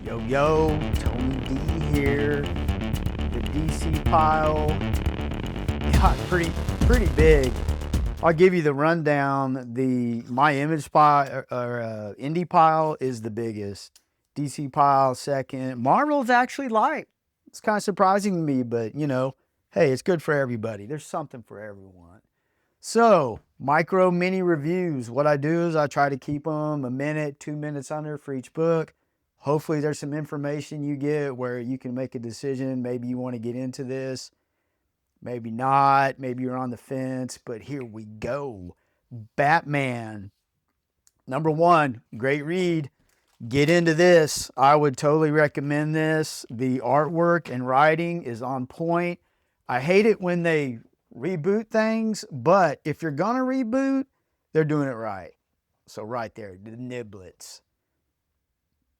Yo, yo, Tony D here. The DC pile got pretty big. I'll give you the rundown. The my image pile or indie pile is the biggest. DC pile second. Marvel's actually light. It's kind of surprising to me, but hey, it's good for everybody. There's something for everyone. So, micro mini reviews. What I do is I try to keep them a minute, 2 minutes under for each book. Hopefully there's some information you get where you can make a decision. Maybe you want to get into this, maybe not, maybe you're on the fence, but here we go. Batman, #1, great read. Get into this. I would totally recommend this. The artwork and writing is on point. I hate it when they reboot things, but if you're gonna reboot, they're doing it right. So right there, the Nibblets.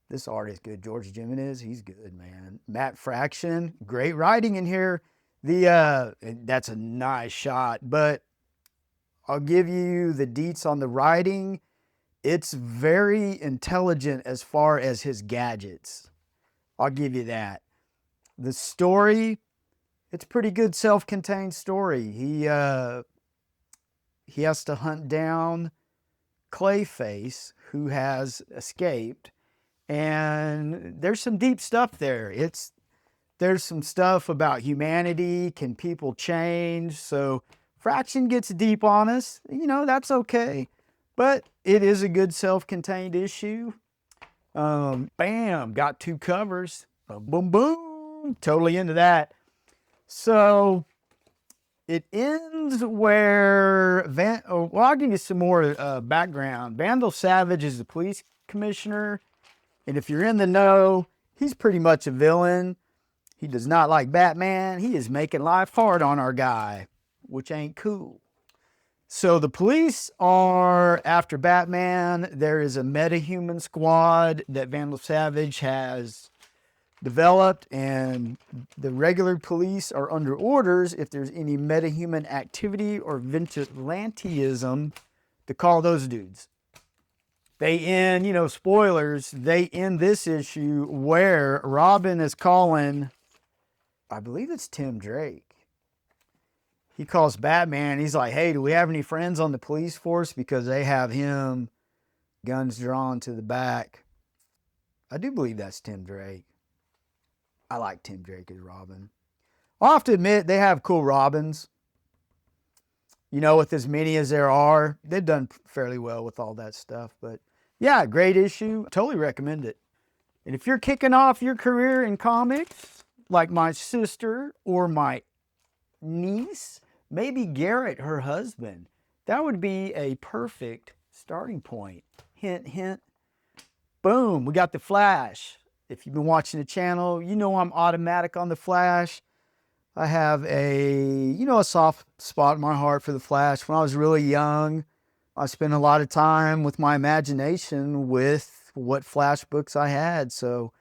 This art is good. George Jimenez, he's good, man. Matt Fraction, great writing in here. That's a nice shot, but I'll give you the deets on the writing. It's very intelligent as far as his gadgets. I'll give you that. The story, it's pretty good self-contained story. He has to hunt down Clayface, who has escaped. And there's some deep stuff there. There's some stuff about humanity. Can people change? So Fraction gets deep on us. That's okay. But it is a good self-contained issue. Bam, got 2 covers. Boom, boom, boom. Totally into that. So it ends where I'll give you some more background. Vandal Savage is the police commissioner. And if you're in the know, he's pretty much a villain. He does not like Batman. He is making life hard on our guy, which ain't cool. So the police are after Batman. There is a metahuman squad that Vandal Savage has developed, and the regular police are under orders if there's any metahuman activity or vigilantism to call those dudes. They end, spoilers, they end this issue where Robin is calling, I believe it's Tim Drake. He calls Batman. He's like, hey, do we have any friends on the police force? Because they have him, guns drawn to the back. I do believe that's Tim Drake. I like Tim Drake as Robin. I'll have to admit, they have cool Robins. With as many as there are, they've done fairly well with all that stuff. But yeah, great issue. Totally recommend it. And if you're kicking off your career in comics, like my sister or my niece, maybe Garrett, her husband, that would be a perfect starting point. Hint, hint. Boom, we got the Flash. If you've been watching the channel, I'm automatic on the Flash. I have a soft spot in my heart for the Flash. When I was really young, I spent a lot of time with my imagination with what Flash books I had. So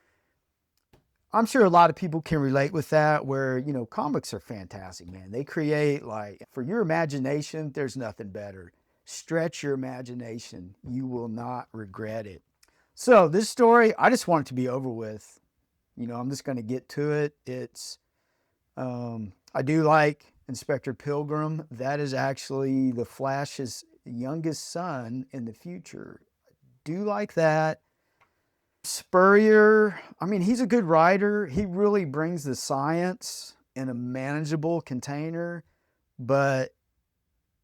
I'm sure a lot of people can relate with that, where, comics are fantastic, man. They create, for your imagination, there's nothing better. Stretch your imagination. You will not regret it. So this story, I just want it to be over with. I'm just going to get to it. I do like Inspector Pilgrim. That is actually the Flash's youngest son in the future. I do like that. Spurrier, he's a good writer. He really brings the science in a manageable container. But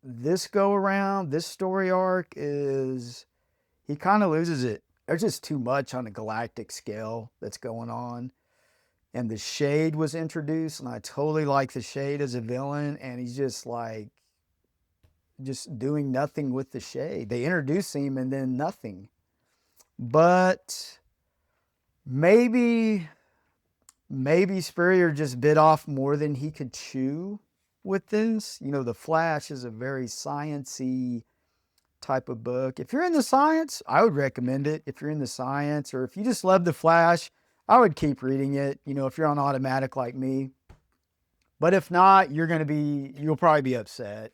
this go around, this story arc he kind of loses it. There's just too much on a galactic scale that's going on. And the Shade was introduced, and I totally like the Shade as a villain, and he's just doing nothing with the Shade. They introduce him and then nothing. But maybe Spurrier just bit off more than he could chew with this. The Flash is a very sciencey type of book. If you're in the science, I would recommend it. If you're in the science, or if you just love the Flash, I would keep reading it, if you're on automatic like me. But if not, you'll probably be upset.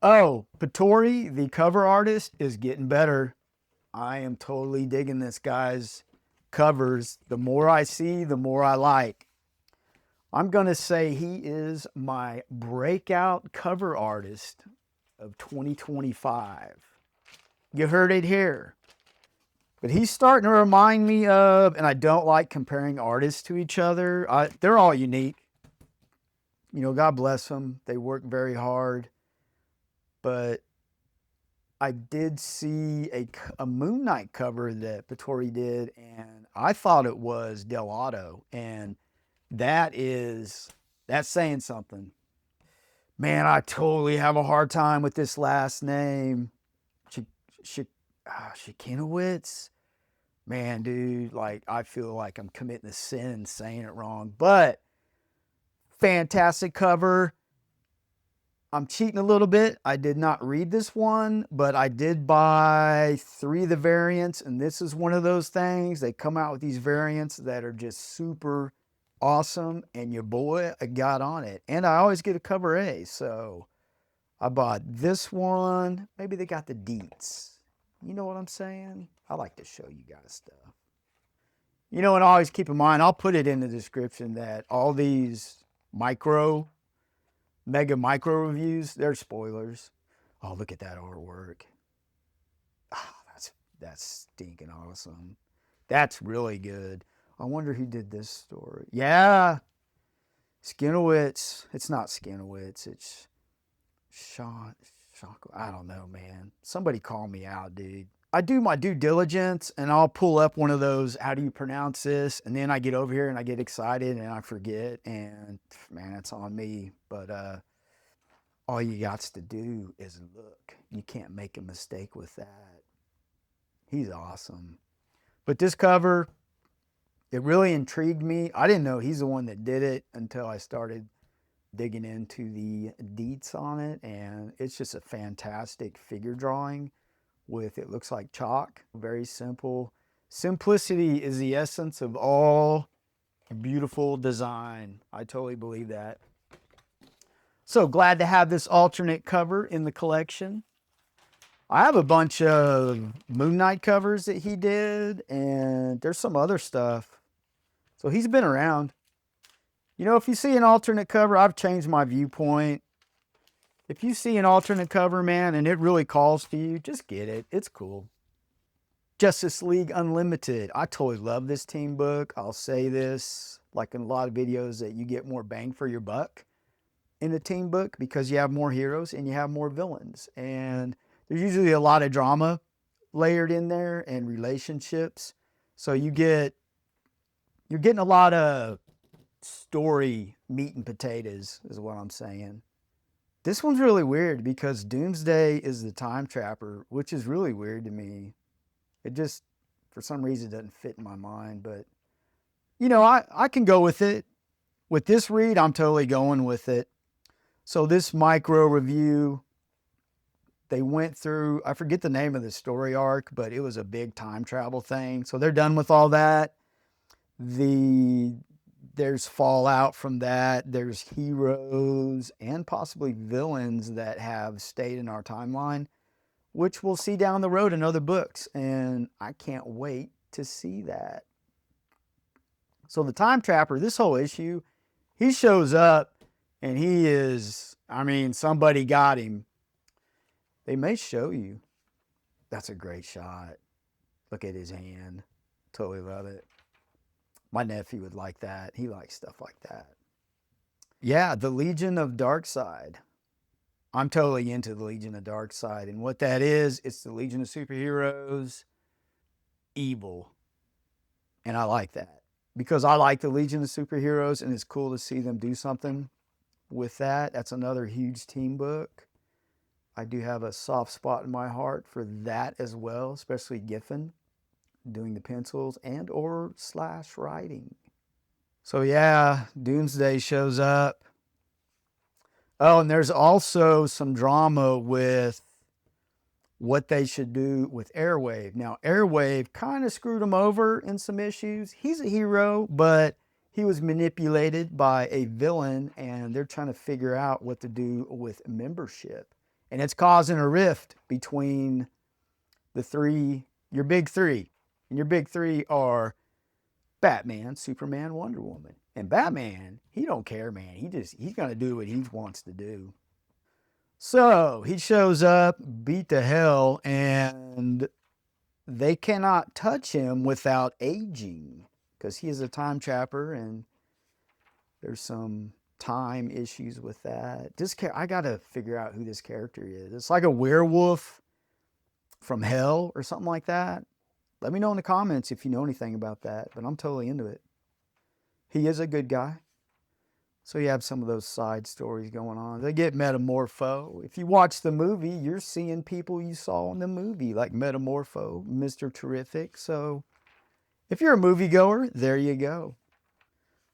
Oh, Pittori, the cover artist, is getting better. I am totally digging this, guys. covers, the more I see, the more I like. I'm going to say he is my breakout cover artist of 2025. You heard it here. But he's starting to remind me of, and I don't like comparing artists to each other. They're all unique. You know, God bless them. They work very hard. But I did see a Moon Knight cover that Vittori did, and I thought it was Dell'Otto. And that's saying something. Man, I totally have a hard time with this last name. Shikinowitz. Man, dude, like, I feel like I'm committing a sin saying it wrong. But fantastic cover. I'm cheating a little bit. I did not read this one, but I did buy 3 of the variants, and this is one of those things. They come out with these variants that are just super awesome, and your boy got on it. And I always get a cover A, so I bought this one. Maybe they got the deets. You know what I'm saying? I like to show you guys stuff. You know, and always keep in mind, I'll put it in the description that all these mega micro reviews, they're spoilers. Oh, look at that artwork. Oh, that's stinking awesome. That's really good. I wonder who did this story. Yeah. Skinowitz. It's not Skinowitz. It's Sean. I don't know, man. Somebody call me out, dude. I do my due diligence and I'll pull up one of those, how do you pronounce this? And then I get over here and I get excited and I forget, and man, it's on me. But all you got to do is look. You can't make a mistake with that. He's awesome. But this cover, it really intrigued me. I didn't know he's the one that did it until I started digging into the deets on it, and it's just a fantastic figure drawing with, it looks like chalk, very simple. Simplicity is the essence of all beautiful design. I totally believe that. So glad to have this alternate cover in the collection. I have a bunch of Moon Knight covers that he did, and there's some other stuff. So he's been around. You know, if you see an alternate cover, I've changed my viewpoint. If you see an alternate cover, man, and it really calls to you, just get it. It's cool. Justice League Unlimited. I totally love this team book. I'll say this, like in a lot of videos, that you get more bang for your buck in a team book because you have more heroes and you have more villains. And there's usually a lot of drama layered in there and relationships. So you're getting a lot of story meat and potatoes is what I'm saying. This one's really weird because Doomsday is the time trapper, which is really weird to me. It just, for some reason, doesn't fit in my mind. But, you know, I can go with it. With this read, I'm totally going with it. So this micro review, they went through, I forget the name of the story arc, but it was a big time travel thing. So they're done with all that. There's fallout from that. There's heroes and possibly villains that have stayed in our timeline, which we'll see down the road in other books. And I can't wait to see that. So the time trapper, this whole issue, he shows up and he is, I mean, somebody got him. They may show you. That's a great shot. Look at his hand. Totally love it. My nephew would like that. He likes stuff like that. Yeah, the Legion of Darkseid. I'm totally into the Legion of Darkseid. And what that is, it's the Legion of Superheroes, evil. And I like that. Because I like the Legion of Superheroes, and it's cool to see them do something with that. That's another huge team book. I do have a soft spot in my heart for that as well, especially Giffen doing the pencils and or / writing. So yeah, Doomsday shows up. Oh, and there's also some drama with what they should do with Airwave. Now, Airwave kind of screwed him over in some issues. He's a hero, but he was manipulated by a villain, and they're trying to figure out what to do with membership. And it's causing a rift between the three, your big three. And your big three are Batman, Superman, Wonder Woman. And Batman, he don't care, man. He's gonna do what he wants to do. So he shows up, beat to hell, and they cannot touch him without aging because he is a time trapper, and there's some time issues with that. I gotta figure out who this character is. It's like a werewolf from hell or something like that. Let me know in the comments if you know anything about that, but I'm totally into it. He is a good guy. So you have some of those side stories going on. They get metamorpho. If you watch the movie, you're seeing people you saw in the movie, like Metamorpho, Mr. Terrific. So if you're a moviegoer, there you go.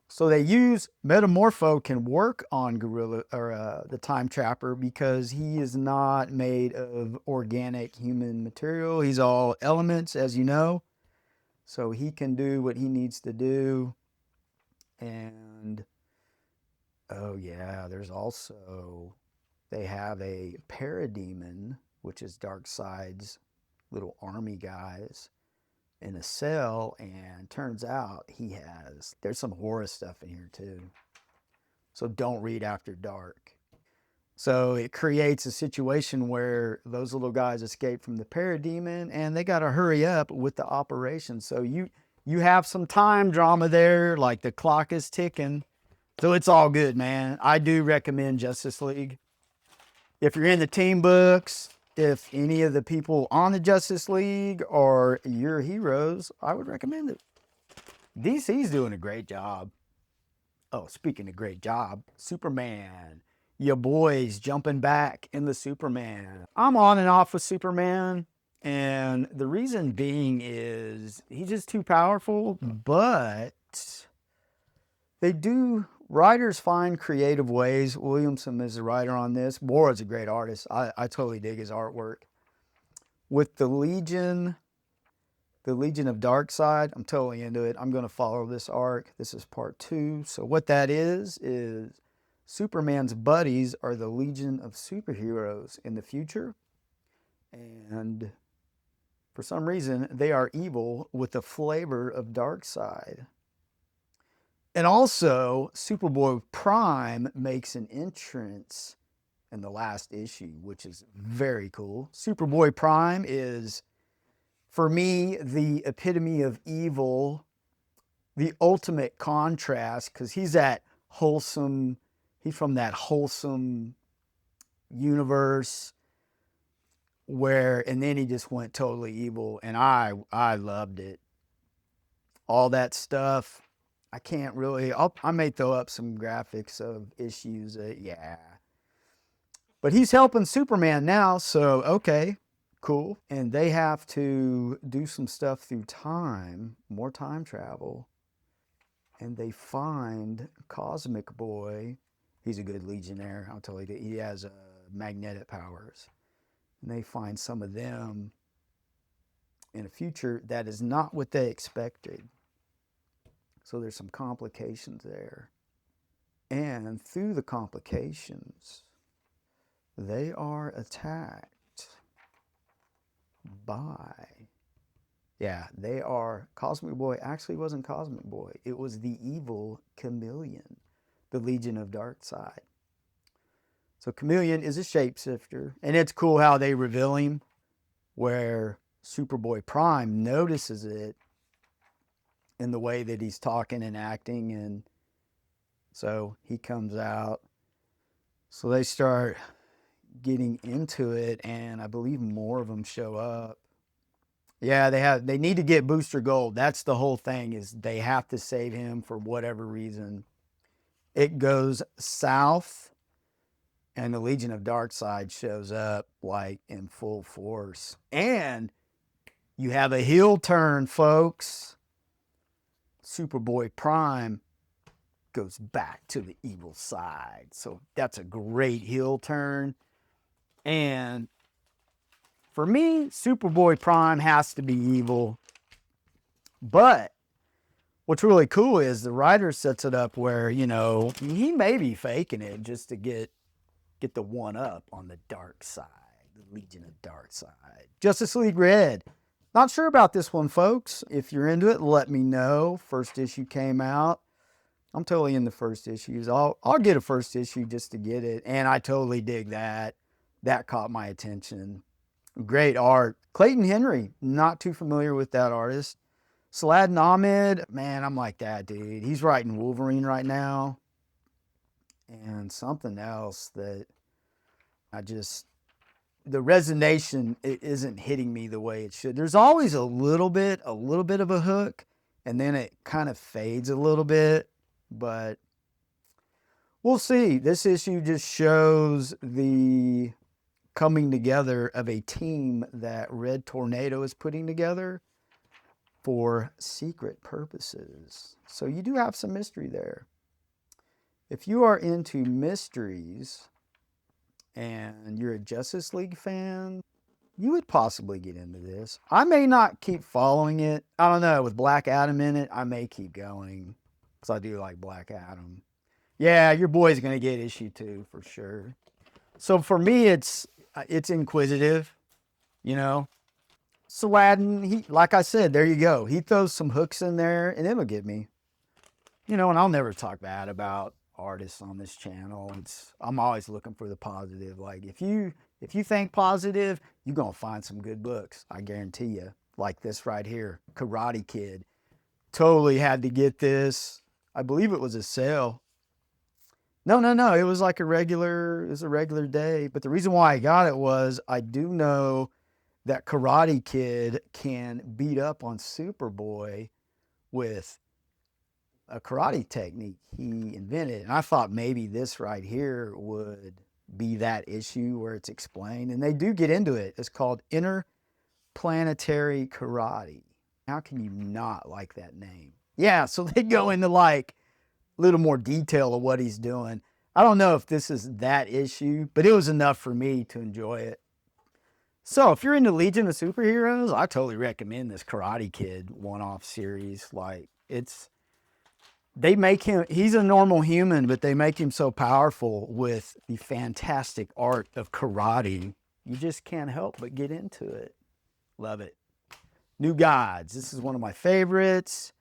So they use Metamorpho can work on Gorilla or the Time Trapper because he is not made of organic human material. He's all elements, as you know. So he can do what he needs to do. And oh yeah, there's also, they have a parademon, which is Darkseid's little army guys, in a cell, and turns out there's some horror stuff in here too. So don't read after dark. So it creates a situation where those little guys escape from the parademon and they got to hurry up with the operation. So you have some time drama there, like the clock is ticking. So it's all good, man. I do recommend Justice League. If you're in the team books, if any of the people on the Justice League are your heroes, I would recommend it. DC's doing a great job. Oh, speaking of great job, Superman. Your boy's jumping back in the Superman. I'm on and off with Superman, and the reason being is he's just too powerful, but writers find creative ways. Williamson is a writer on this. Mora's a great artist. I totally dig his artwork. With the Legion of Darkseid, I'm totally into it. I'm going to follow this arc. This is part 2. So what that is Superman's buddies are the Legion of Superheroes in the future. And for some reason, they are evil with the flavor of Darkseid. And also, Superboy Prime makes an entrance in the last issue, which is very cool. Superboy Prime is, for me, the epitome of evil, the ultimate contrast, because he's from that wholesome universe and then he just went totally evil, and I loved it. All that stuff. I can't really, I may throw up some graphics of issues, yeah. But he's helping Superman now, so okay, cool. And they have to do some stuff through time, more time travel. And they find Cosmic Boy. He's a good Legionnaire, I'll tell you that. He has magnetic powers. And they find some of them in a future that is not what they expected. So there's some complications there. And through the complications, they are attacked by, Cosmic Boy actually wasn't Cosmic Boy. It was the evil Chameleon, the Legion of Darkseid. So Chameleon is a shapeshifter, and it's cool how they reveal him, where Superboy Prime notices it in the way that he's talking and acting, and so he comes out. So they start getting into it, and I believe more of them show up. Yeah, they need to get Booster Gold. That's the whole thing, is they have to save him for whatever reason. It goes south, and the Legion of Darkseid shows up like in full force. And you have a heel turn, folks. Superboy Prime goes back to the evil side. So that's a great heel turn. And for me, Superboy Prime has to be evil. But what's really cool is the writer sets it up where, he may be faking it just to get the one up on the dark side, the Legion of Darkseid. Justice League Red. Not sure about this one, folks. If you're into it, let me know. First issue came out. I'm totally in the first issues. I'll get a first issue just to get it, and I totally dig that. That caught my attention. Great art. Clayton Henry, not too familiar with that artist. Saladin Ahmed, man, I'm like that dude. He's writing Wolverine right now. And something else that the resonation isn't hitting me the way it should. There's always a little bit of a hook, and then it kind of fades a little bit, but we'll see. This issue just shows the coming together of a team that Red Tornado is putting together for secret purposes. So you do have some mystery there. If you are into mysteries and you're a Justice League fan, you would possibly get into this. I may not keep following it. I don't know. With Black Adam in it, I may keep going because I do like Black Adam. Yeah, your boy's going to get issue 2 for sure. So for me, it's inquisitive, you know. Saladin, like I said, there you go. He throws some hooks in there, and it'll get me. You know, and I'll never talk bad about artists on this channel. I'm always looking for the positive. Like if you think positive, you're gonna find some good books. I guarantee you. Like this right here, Karate Kid. Totally had to get this. I believe it was a sale. No. It was like a regular day. But the reason why I got it was I do know that Karate Kid can beat up on Superboy with a karate technique he invented. And I thought maybe this right here would be that issue where it's explained. And they do get into it. It's called Interplanetary Karate. How can you not like that name? Yeah, so they go into like a little more detail of what he's doing. I don't know if this is that issue, but it was enough for me to enjoy it. So if you're into Legion of Superheroes, I totally recommend this Karate Kid one-off series. Like they make him, he's a normal human, but they make him so powerful with the fantastic art of karate. You just can't help but get into it. Love it. New Gods. This is one of my favorites.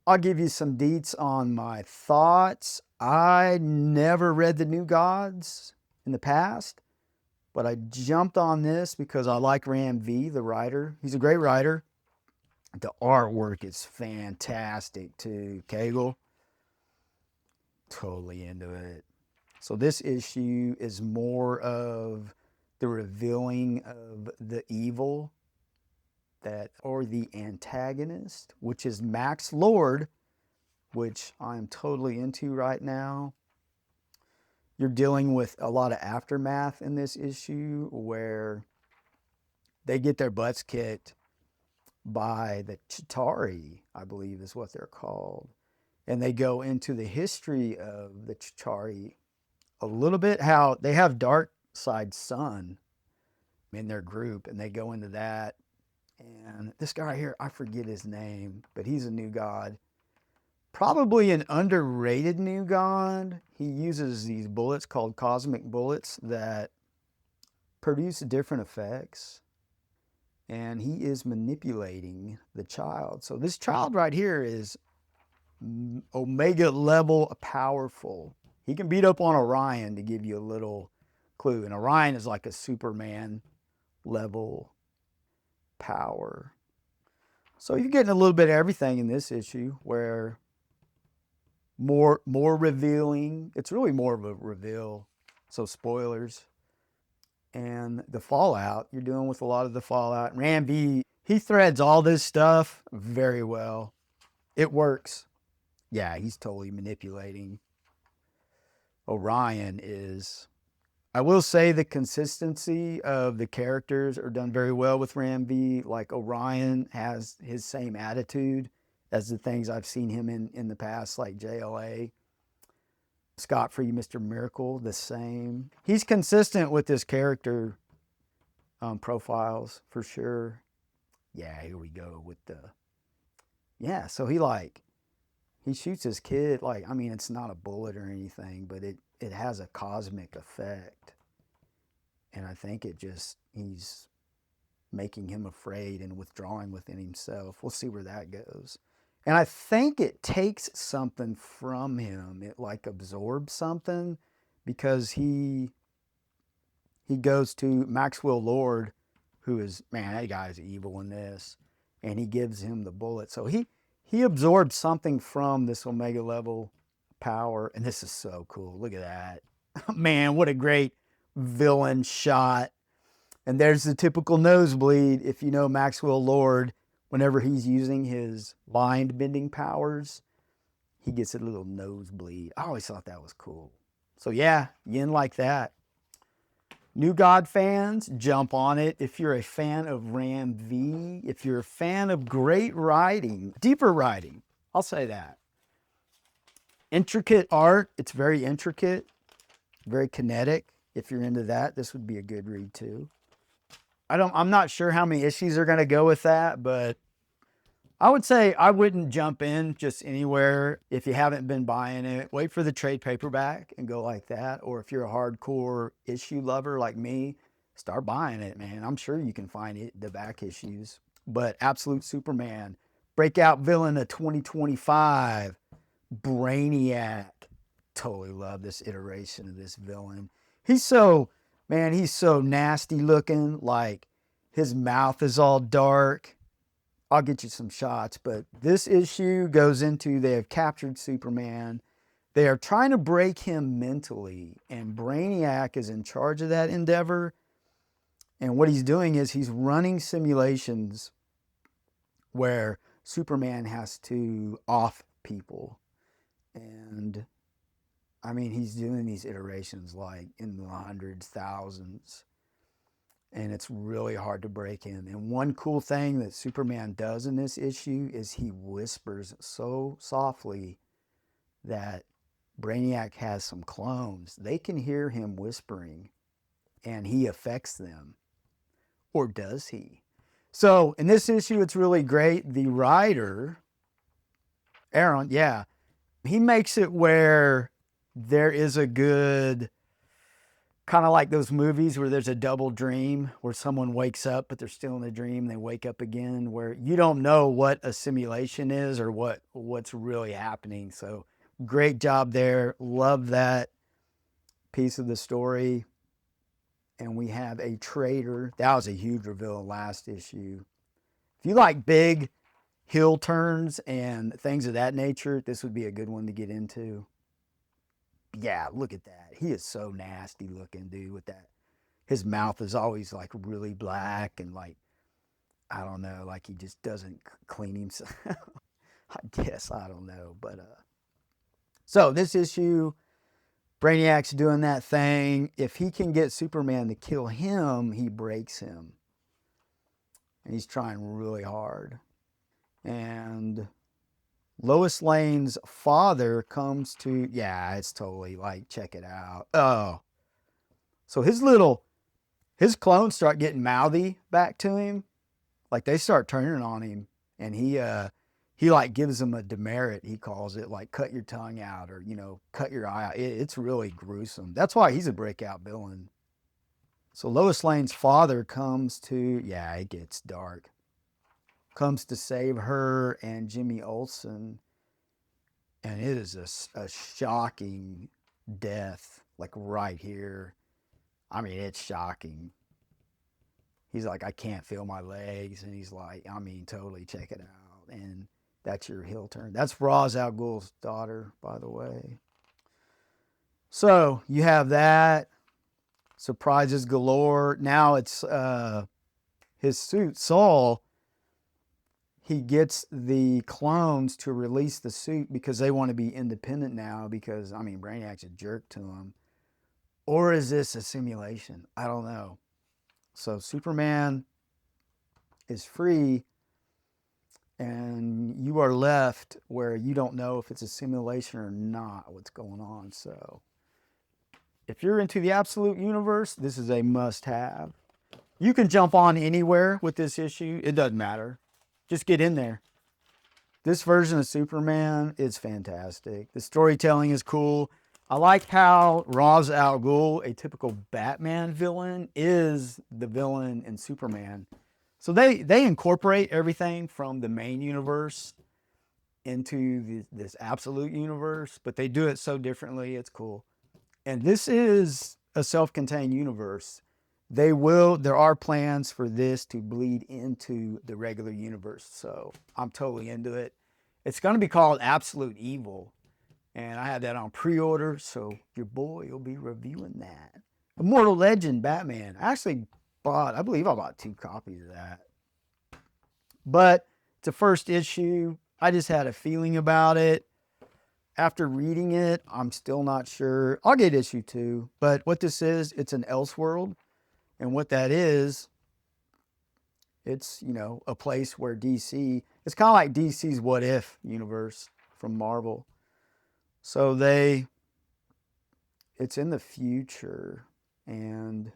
I'll give you some deets on my thoughts. I never read the New Gods in the past, but I jumped on this because I like Ram V, the writer. He's a great writer. The artwork is fantastic too. Cagle, totally into it. So this issue is more of the revealing of the evil or the antagonist, which is Max Lord, which I'm totally into right now. You're dealing with a lot of aftermath in this issue where they get their butts kicked by the Chitauri, I believe is what they're called. And they go into the history of the Chitauri a little bit, how they have Dark Side Sun in their group, and they go into that. And this guy right here, I forget his name, but he's a new god. Probably an underrated new god. He uses these bullets called cosmic bullets that produce different effects. And he is manipulating the child. So this child right here is Omega level powerful. He can beat up on Orion, to give you a little clue. And Orion is like a Superman level power. So you're getting a little bit of everything in this issue, where more revealing. It's really more of a reveal. So spoilers. And the fallout, you're dealing with a lot of the fallout. Ram V, he threads all this stuff very well. It works. Yeah, he's totally manipulating. Orion is, I will say the consistency of the characters are done very well with Ram V. Like Orion has his same attitude as the things I've seen him in the past, like JLA. Scott Free, Mr. Miracle, the same. He's consistent with his character profiles for sure. Yeah, here we go with the, yeah, so he shoots his kid, like, I mean, it's not a bullet or anything, but it has a cosmic effect. And I think he's making him afraid and withdrawing within himself. We'll see where that goes. And I think it takes something from him. It like absorbs something because he goes to Maxwell Lord, who is, man, that guy's evil in this, and he gives him the bullet. So he absorbed something from this Omega level power, and this is so cool. Look at that. Man, what a great villain shot. And there's the typical nosebleed. If you know Maxwell Lord, whenever he's using his mind bending powers, he gets a little nosebleed. I always thought that was cool. So yeah, yin like that. New God fans, jump on it. If you're a fan of Ram V, if you're a fan of great writing, deeper writing, I'll say that. Intricate art, it's very intricate, very kinetic. If you're into that, this would be a good read too. I'm not sure how many issues are going to go with that, but I would say I wouldn't jump in just anywhere if you haven't been buying it. Wait for the trade paperback and go like that. Or if you're a hardcore issue lover like me, start buying it, man. I'm sure you can find it, the back issues. But Absolute Superman, breakout villain of 2025, Brainiac. Totally love this iteration of this villain. He's so nasty looking. Like his mouth is all dark. I'll get you some shots, but this issue goes into they have captured Superman. They are trying to break him mentally, and Brainiac is in charge of that endeavor. And what he's doing is he's running simulations where Superman has to off people. And I mean, he's doing these iterations like in the hundreds, thousands. And it's really hard to break him. And one cool thing that Superman does in this issue is he whispers so softly that Brainiac has some clones. They can hear him whispering, and he affects them. Or does he? So in this issue, it's really great. The writer, Aaron, yeah, he makes it where there is a good... kind of like those movies where there's a double dream where someone wakes up, but they're still in a dream. They wake up again where you don't know what a simulation is or what's really happening. So great job there. Love that piece of the story. And we have a traitor. That was a huge reveal last issue. If you like big hill turns and things of that nature, this would be a good one to get into. Yeah, look at that. He is so nasty looking, dude, with that. His mouth is always like really black and like, I don't know, like he just doesn't clean himself. I guess, I don't know. But so this issue, Brainiac's doing that thing. If he can get Superman to kill him, he breaks him. And he's trying really hard. And Lois Lane's father comes to, yeah, it's totally like, check it out. Oh. So his clones start getting mouthy back to him. Like they start turning on him. And he like gives them a demerit, he calls it, like cut your tongue out or, cut your eye out. It's really gruesome. That's why he's a breakout villain. So Lois Lane's father comes to, yeah, it gets dark. Comes to save her and Jimmy Olsen. And it is a shocking death, like right here. I mean, it's shocking. He's like, I can't feel my legs. And he's like, I mean, totally check it out. And that's your heel turn. That's Ra's al Ghul's daughter, by the way. So you have that. Surprises galore. Now it's his suit, Saul. He gets the clones to release the suit because they want to be independent now because, I mean, Brainiac's a jerk to them. Or is this a simulation? I don't know. So Superman is free and you are left where you don't know if it's a simulation or not, what's going on. So if you're into the Absolute Universe, this is a must-have. You can jump on anywhere with this issue. It doesn't matter. Just get in there. This version of Superman is fantastic. The storytelling is cool. I like how Ra's al Ghul, a typical Batman villain, is the villain in Superman. So they incorporate everything from the main universe into this absolute universe, but they do it so differently. It's cool. And this is a self-contained universe. There are plans for this to bleed into the regular universe. So I'm totally into it. It's going to be called Absolute Evil. And I had that on pre-order. So your boy will be reviewing that. Immortal Legend Batman. I believe I bought 2 copies of that. But it's a first issue. I just had a feeling about it. After reading it, I'm still not sure. I'll get issue 2. But what this is, it's an Elseworld. And what that is, it's, a place where DC, it's kind of like DC's What If universe from Marvel. So it's in the future. And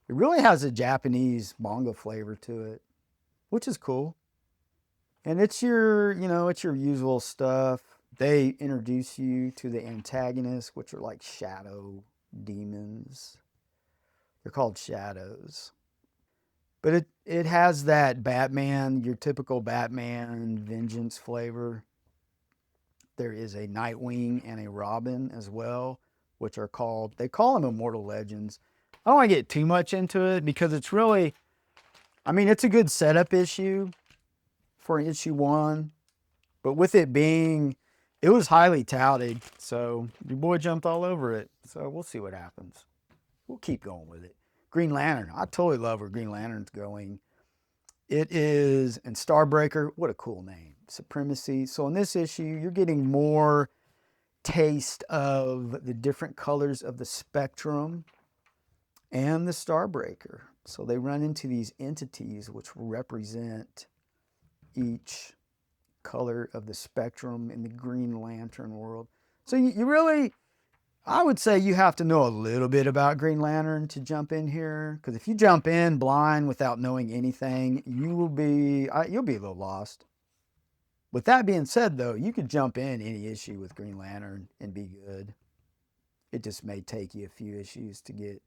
it really has a Japanese manga flavor to it, which is cool. And it's your usual stuff. They introduce you to the antagonists, which are like shadow demons. They're called shadows. But it has that Batman, your typical Batman vengeance flavor. There is a Nightwing and a Robin as well, which they call them Immortal Legends. I don't want to get too much into it because it's really, it's a good setup issue for issue 1. But with it was highly touted. So your boy jumped all over it. So we'll see what happens. We'll keep going with it. Green Lantern. I totally love where Green Lantern's going. It is, and Starbreaker, what a cool name. Supremacy. So in this issue, you're getting more taste of the different colors of the spectrum and the Starbreaker. So they run into these entities which represent each color of the spectrum in the Green Lantern world. So you really, I would say you have to know a little bit about Green Lantern to jump in here. Because if you jump in blind without knowing anything, you'll be a little lost. With that being said, though, you could jump in any issue with Green Lantern and be good. It just may take you a few issues to get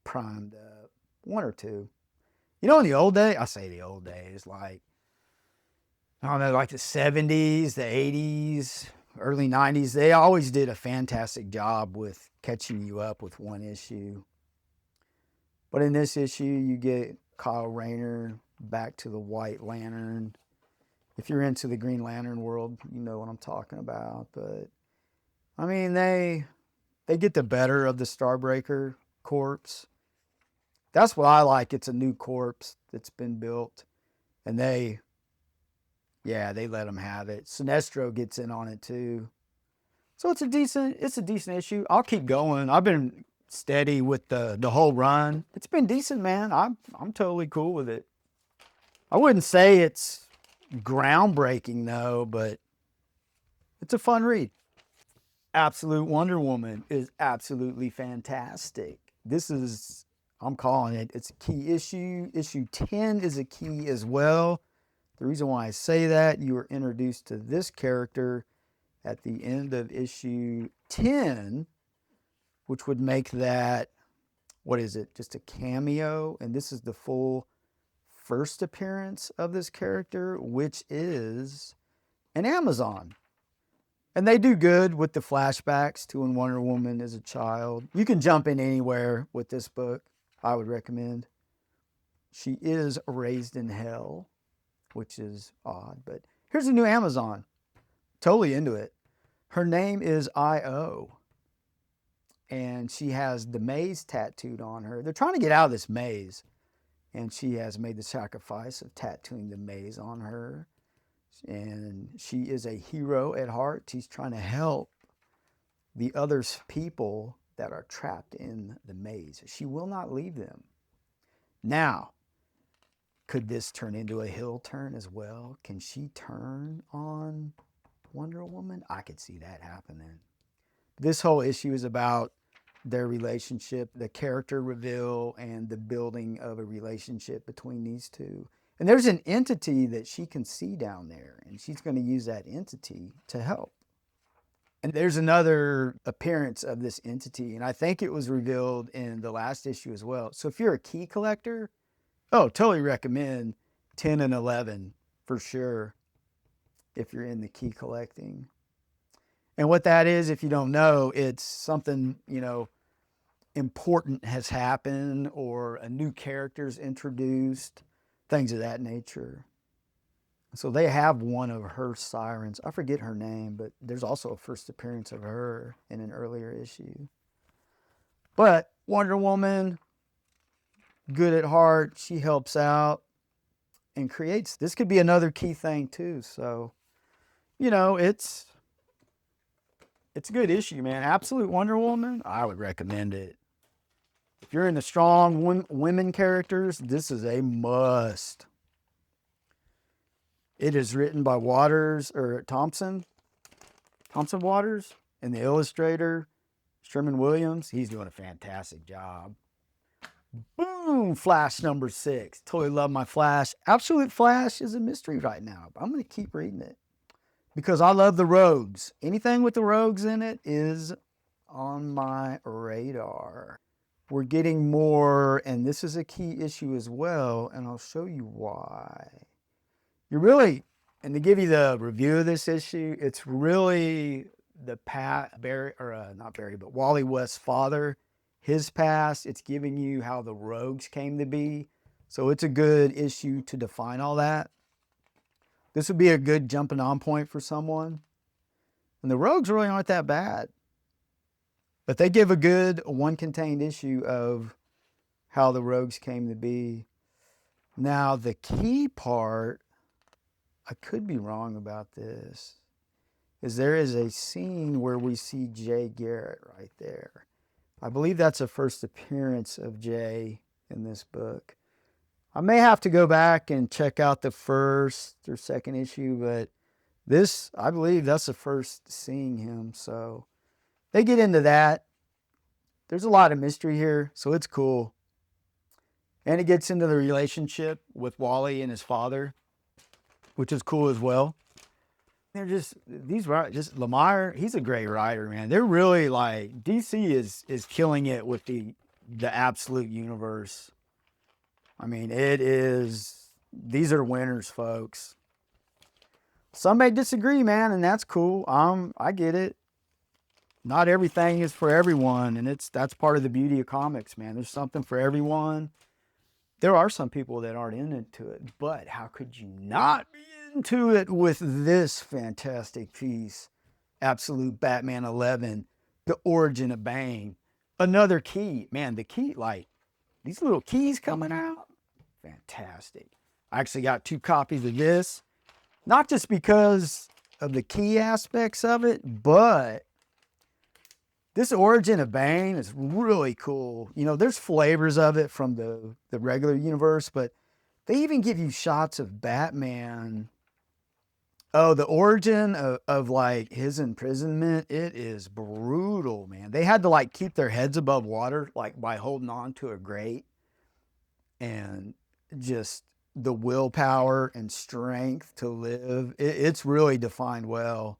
primed up. 1 or 2. In the old days, I say the old days, like, I don't know, like the 70s, the 80s, early 90s, they always did a fantastic job with catching you up with 1 issue. But in this issue, you get Kyle Rayner back to the White Lantern. If you're into the Green Lantern world, you know what I'm talking about. But, they get the better of the Starbreaker corpse. That's what I like. It's a new corpse that's been built. And they let them have it. Sinestro gets in on it too. So it's a decent issue. I'll keep going. I've been steady with the whole run. It's been decent, man. I'm totally cool with it. I wouldn't say it's groundbreaking though, but it's a fun read. Absolute Wonder Woman is absolutely fantastic. I'm calling it. It's a key issue. Issue 10 is a key as well. The reason why I say that, you were introduced to this character at the end of issue 10, which would make that, just a cameo. And this is the full first appearance of this character, which is an Amazon. And they do good with the flashbacks to when Wonder Woman is a child. You can jump in anywhere with this book, I would recommend. She is raised in hell, which is odd, but here's a new Amazon. Totally into it. Her name is I.O. And she has the maze tattooed on her. They're trying to get out of this maze. And she has made the sacrifice of tattooing the maze on her. And she is a hero at heart. She's trying to help the other people that are trapped in the maze. She will not leave them. Now, could this turn into a heel turn as well? Can she turn on Wonder Woman? I could see that happening. This whole issue is about their relationship, the character reveal, and the building of a relationship between these two. And there's an entity that she can see down there, and she's going to use that entity to help. And there's another appearance of this entity, and I think it was revealed in the last issue as well. So if you're a key collector, Oh, totally recommend 10 and 11 for sure if you're in the key collecting. And what that is, if you don't know, it's something, you know, important has happened or a new character's introduced, things of that nature. So they have one of her sirens. I forget her name, but there's also a first appearance of her in an earlier issue. But Wonder Woman, good at heart, she helps out and creates. This could be another key thing too. So, you know, it's a good issue, man. Absolute Wonder Woman, I would recommend it. If you're into strong women characters, this is a must. It is written by Thompson Waters, and the illustrator, Sherman Williams. He's doing a fantastic job. Boom, Flash number 6. Totally love my Flash. Absolute Flash is a mystery right now, but I'm going to keep reading it because I love the rogues. Anything with the rogues in it is on my radar. We're getting more, and this is a key issue as well, and I'll show you why. And to give you the review of this issue, it's really the Wally West's father, his past. It's giving you how the rogues came to be. So it's a good issue to define all that. This would be a good jumping on point for someone. And the rogues really aren't that bad. But they give a good one contained issue of how the rogues came to be. Now, the key part, I could be wrong about this, is there is a scene where we see Jay Garrett right there. I believe that's a first appearance of Jay in this book. I may have to go back and check out the first or second issue, but this, I believe that's the first seeing him. So they get into that. There's a lot of mystery here, so it's cool. And it gets into the relationship with Wally and his father, which is cool as well. They're just Lemire, he's a great writer, man. They're really like, DC is killing it with the absolute universe. I mean, these are winners, folks. Some may disagree, man, and that's cool. I get it. Not everything is for everyone, and that's part of the beauty of comics, man. There's something for everyone. There are some people that aren't into it, but how could you not be into it with this fantastic piece? Absolute Batman 11, The Origin of Bane. Another key. Man, the key, like, these little keys coming out, fantastic. I actually got 2 copies of this, not just because of the key aspects of it, but this Origin of Bane is really cool. You know, there's flavors of it from the regular universe, but they even give you shots of Batman. Oh, the origin of like his imprisonment, it is brutal, man. They had to like keep their heads above water, like by holding on to a grate, and just the willpower and strength to live. It's really defined well.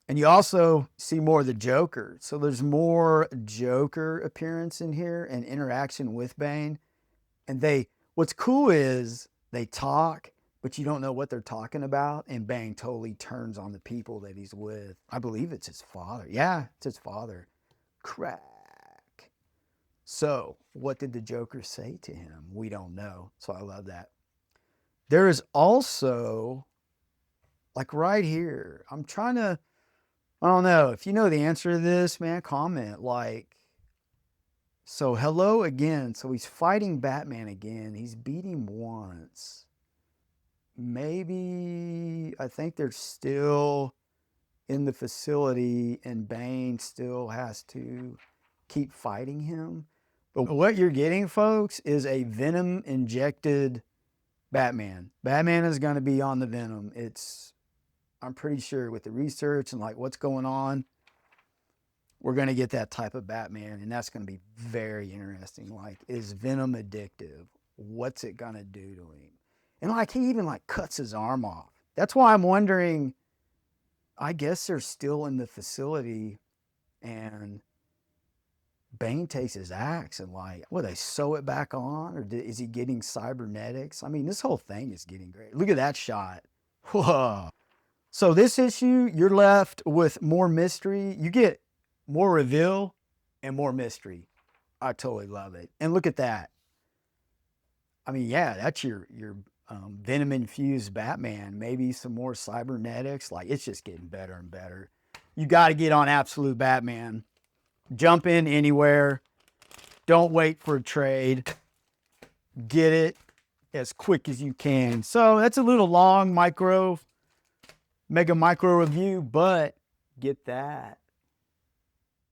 And you also see more of the Joker. So there's more Joker appearance in here and interaction with Bane. And what's cool is they talk, but you don't know what they're talking about. And Bane totally turns on the people that he's with. I believe it's his father. Yeah, it's his father. Crack. So what did the Joker say to him? We don't know. So I love that. There is also, like right here, I don't know. If you know the answer to this, man, comment. Like, so hello again. So he's fighting Batman again. He's beat him once. Maybe, I think they're still in the facility and Bane still has to keep fighting him. But what you're getting, folks, is a venom injected Batman. Batman is going to be on the venom. I'm pretty sure with the research and like what's going on, we're going to get that type of Batman, and that's going to be very interesting. Like, is venom addictive? What's it going to do to him? And like, he even like cuts his arm off. That's why I'm wondering, I guess they're still in the facility and Bane takes his axe and like, what, they sew it back on, or is he getting cybernetics? I mean, this whole thing is getting great. Look at that shot. Whoa. So this issue, you're left with more mystery. You get more reveal and more mystery. I totally love it. And look at that. I mean, yeah, that's your venom infused Batman. Maybe some more cybernetics. Like, it's just getting better and better. You got to get on Absolute Batman. Jump in anywhere. Don't wait for a trade. Get it as quick as you can. So that's a little long mega micro review, but get that.